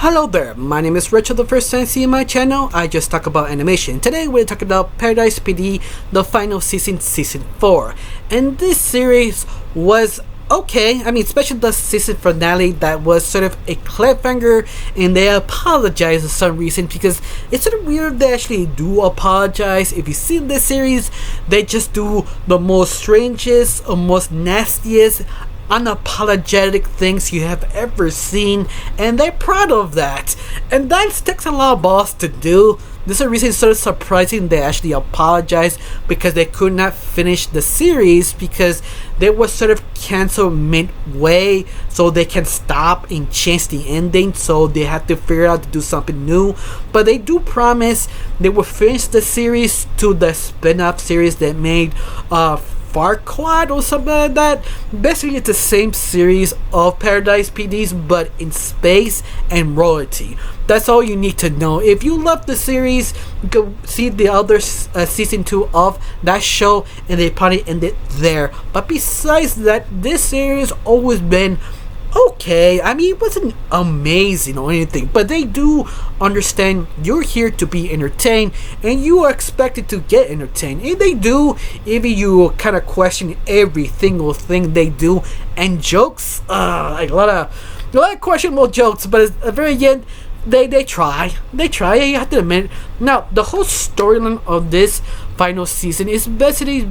Hello there, my name is Rachel. The first time seeing my channel, I just talk about animation. Today we're talking about Paradise PD, the final season, season 4. And this series was okay. Especially the season finale that was sort of a cliffhanger, and they apologize for some reason because it's sort of weird they actually do apologize. If you see this series, they just do the most strangest or most nastiest unapologetic things you have ever seen, and they're proud of that, and that takes a lot of balls to do. This is a reason it's sort of surprising they actually apologized, because they could not finish the series because they were sort of canceled midway, so they can stop and change the ending, so they had to figure out to do something new. But they do promise they will finish the series to the spin-off series that made Farquaad or something like that. Basically, it's the same series of Paradise PDs, but in space and royalty. That's all you need to know. If you love the series, go see the other season 2 of that show, and they probably ended there. But besides that, this series always been okay. It wasn't amazing or anything, but they do understand you're here to be entertained, and you are expected to get entertained, and they do. Even you kind of question every single thing they do, and jokes, like a lot of questionable jokes, but at the very end, they try. You have to admit. Now, the whole storyline of this final season is basically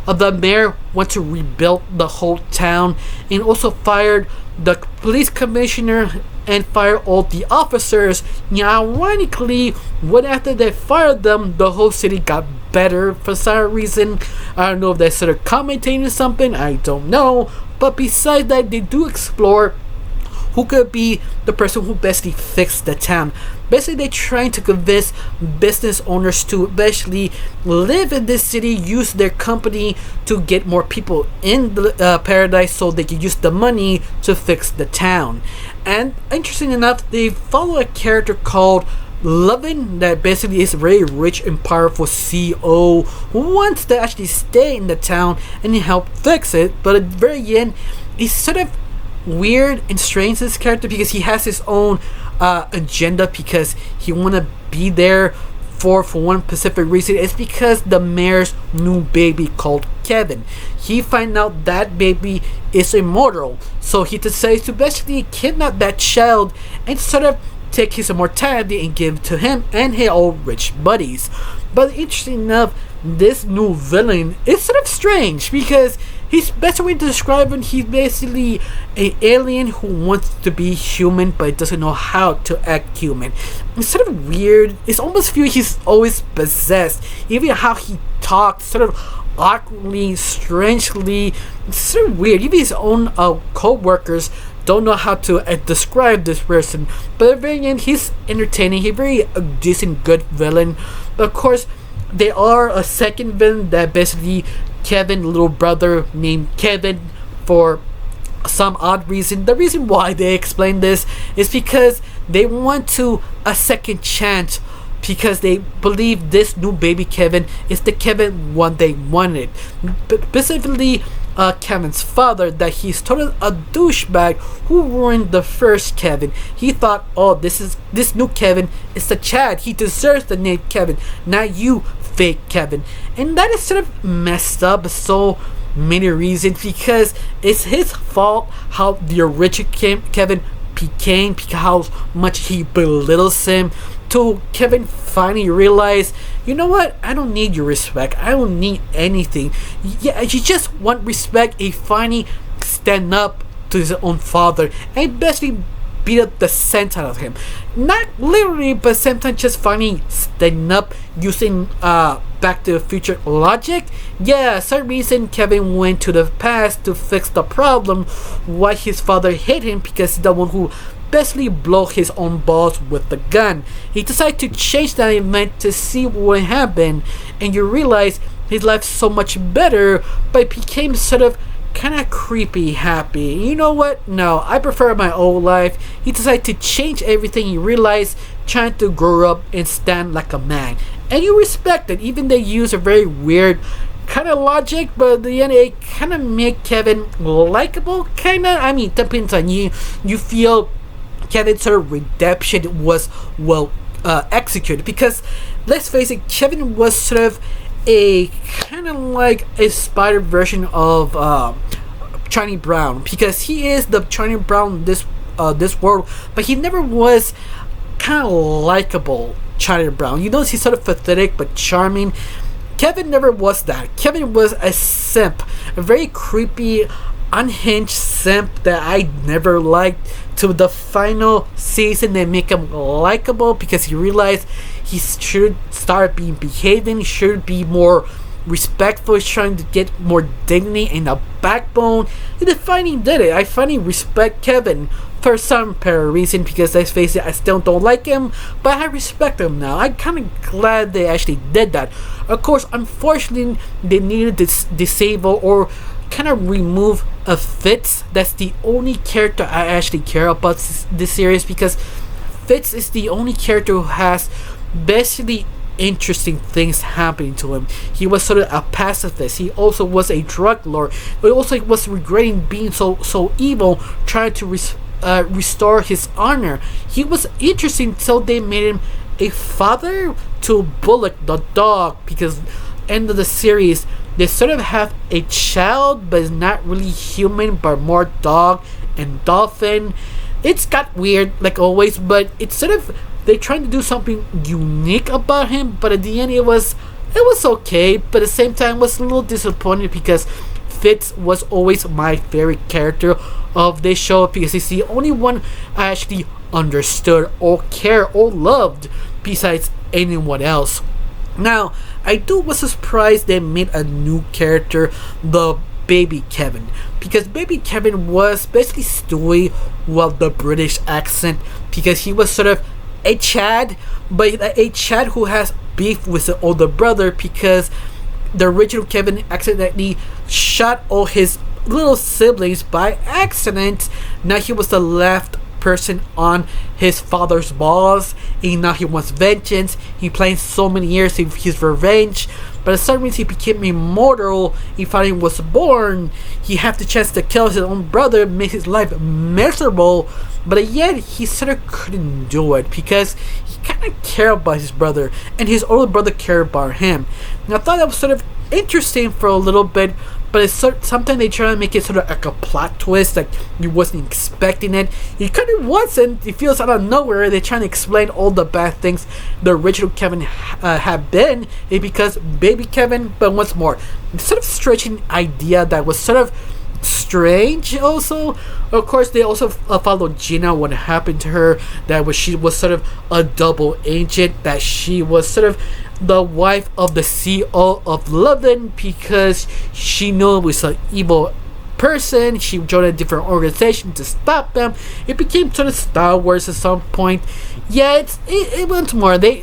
the mayor wants to rebuild the whole town, and also fired the police commissioner and fired all the officers. Now, ironically, when after they fired them, the whole city got better for some reason. I don't know if they're sort of commenting on something, I don't know. But besides that, they do explore who could be the person who basically fixed the town. Basically, they're trying to convince business owners to basically live in this city, use their company to get more people in the paradise, so they can use the money to fix the town. And interesting enough, they follow a character called Lovin, that basically is a very rich and powerful CEO who wants to actually stay in the town and help fix it. But at the very end, he's sort of weird and strange, this character, because he has his own agenda, because he want to be there for one specific reason. It's because the mayor's new baby called Kevin, he find out that baby is immortal, so he decides to basically kidnap that child and sort of take his immortality and give it to him and his old rich buddies. But interesting enough, this new villain is sort of strange, because he's best way to describe him, he's basically an alien who wants to be human but doesn't know how to act human. It's sort of weird. It's almost feel he's always possessed. Even how he talks, sort of awkwardly, strangely. It's sort of weird. Even his own co-workers don't know how to describe this person. But at the very end, he's entertaining. He's very decent, good villain. But of course, there are a second villain that basically Kevin, little brother named Kevin, for some odd reason. The reason why they explain this is because they want to a second chance, because they believe this new baby Kevin is the Kevin one they wanted. But specifically, Kevin's father, that he's totally a douchebag who ruined the first Kevin. He thought, oh, this new Kevin is the Chad. He deserves the name Kevin, not you, fake Kevin. And that is sort of messed up so many reasons, because it's his fault how the original Kevin became, because how much he belittles him, till Kevin finally realized, you know what, I don't need your respect, I don't need anything. Yeah, you just want respect. He finally stand up to his own father and basically beat up the sense out of him. Not literally, but sometimes just finally stand up using Back to the Future logic. Yeah, some reason Kevin went to the past to fix the problem why his father hit him, because he's the one who basically blow his own balls with the gun. He decided to change that event to see what would happen, and you realize his life's so much better, but it became sort of kind of creepy happy. You know what? No, I prefer my old life. He decided to change everything. He realized trying to grow up and stand like a man, and you respect it. Even they use a very weird kind of logic, but at the end it kind of make Kevin likable, kind of. Depends on you. You feel Kevin's sort of redemption was well executed, because let's face it, Kevin was sort of a kind of like a spider version of Charlie Brown, because he is the Charlie Brown this world, but he never was kind of likable Charlie Brown. You notice he's sort of pathetic but charming. Kevin never was that. Kevin was a simp, a very creepy, unhinged simp that I never liked. To the final season, they make him likable because he realized he should start behaving, should be more respectful, he's trying to get more dignity and a backbone. And they finally did it. I finally respect Kevin for some reason, because let's face it, I still don't like him, but I respect him now. I'm kind of glad they actually did that. Of course, unfortunately, they needed to disable or kind of remove a Fitz. That's the only character I actually care about this series, because Fitz is the only character who has basically interesting things happening to him. He was sort of a pacifist. He also was a drug lord, but also was regretting being so evil, trying to restore his honor. He was interesting, so they made him a father to Bullock the dog, because end of the series they sort of have a child, but it's not really human, but more dog and dolphin. It's got weird like always, but it's sort of, they're trying to do something unique about him, but at the end it was okay, but at the same time was a little disappointed, because Fitz was always my favorite character of this show, because he's the only one I actually understood or cared or loved besides anyone else. Now, I was surprised they made a new character, the Baby Kevin, because Baby Kevin was basically Stewie with the British accent, because he was sort of a Chad, but a Chad who has beef with the older brother, because the original Kevin accidentally shot all his little siblings by accident. Now he was the last person on his father's balls, and now he wants vengeance. He planned so many years of his revenge, but at some reason he became immortal. He finally was born. He had the chance to kill his own brother, make his life miserable, but yet he sort of couldn't do it, because he kind of cared about his brother, and his older brother cared about him. And I thought that was sort of interesting for a little bit, but it's something they try to make it sort of like a plot twist, like you wasn't expecting it. It kind of wasn't. It feels out of nowhere. They're trying to explain all the bad things the original Kevin had been, because Baby Kevin. But once more, sort of stretching idea that was sort of strange. Also, of course, they also followed Gina, what happened to her, she was sort of a double agent, that she was sort of the wife of the CEO of London, because she knew it was an evil person. She joined a different organization to stop them. It became sort of Star Wars at some point. Yeah, it went more. They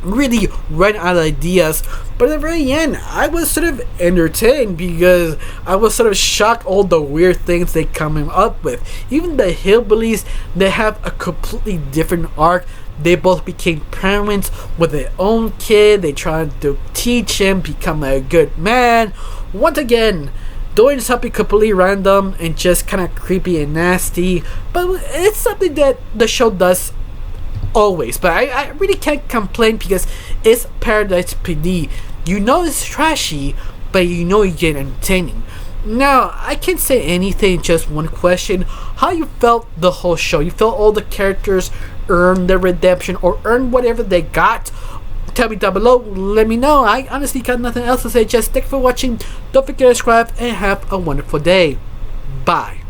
really ran out of ideas, but at the very end I was sort of entertained, because I was sort of shocked all the weird things they coming up with. Even the hillbillies, they have a completely different arc. They both became parents with their own kid. They tried to teach him become a good man. Once again, doing something completely random and just kind of creepy and nasty, but it's something that the show does always. But I really can't complain, because it's Paradise PD. You know it's trashy, but you know you get entertaining. Now, I can't say anything, just one question. How you felt the whole show? You felt all the characters earned their redemption, or earned whatever they got? Tell me down below, let me know. I honestly got nothing else to say. Just thanks for watching. Don't forget to subscribe and have a wonderful day. Bye.